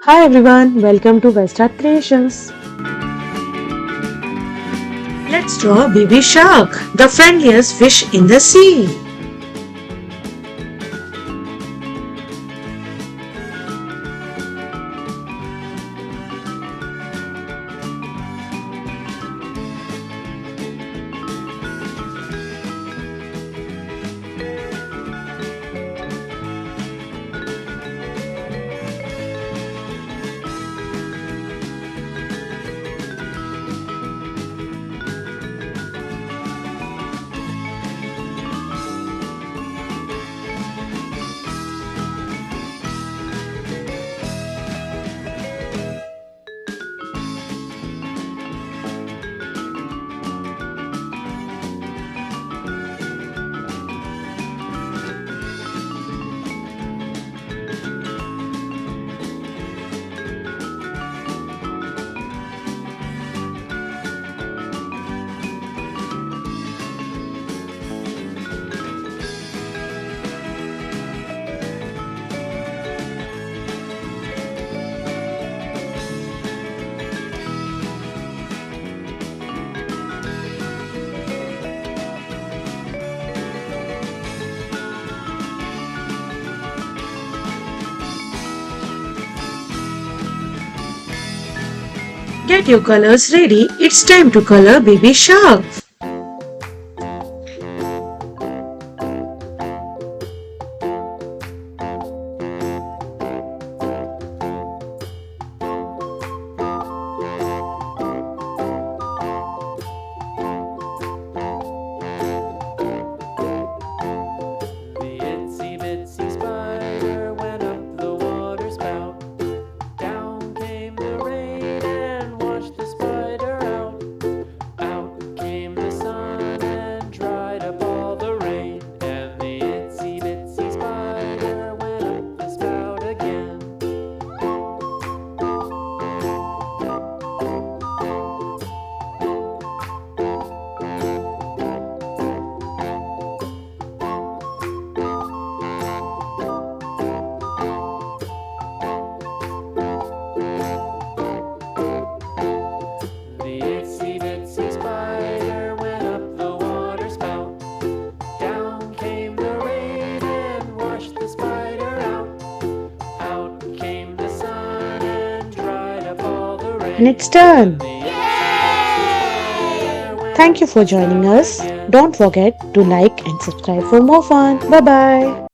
Hi everyone, welcome to Westart Creations. Let's draw a baby shark, the friendliest fish in the sea. Get your colors ready, it's time to color baby shark. The itsy bitsy spider went up the water spout. Down came the rain and washed the spider out. Out came the sun and dried up all the rain. And the itsy bitsy spider went up the spout again. The itsy bitsy spider went up the water spout. Down came the rain and washed the spider out. Out came the sun and dried up all the rain. And it's done. The itsy bitsy spider went Thank you for joining us. Don't forget to like and subscribe for more fun. Bye bye.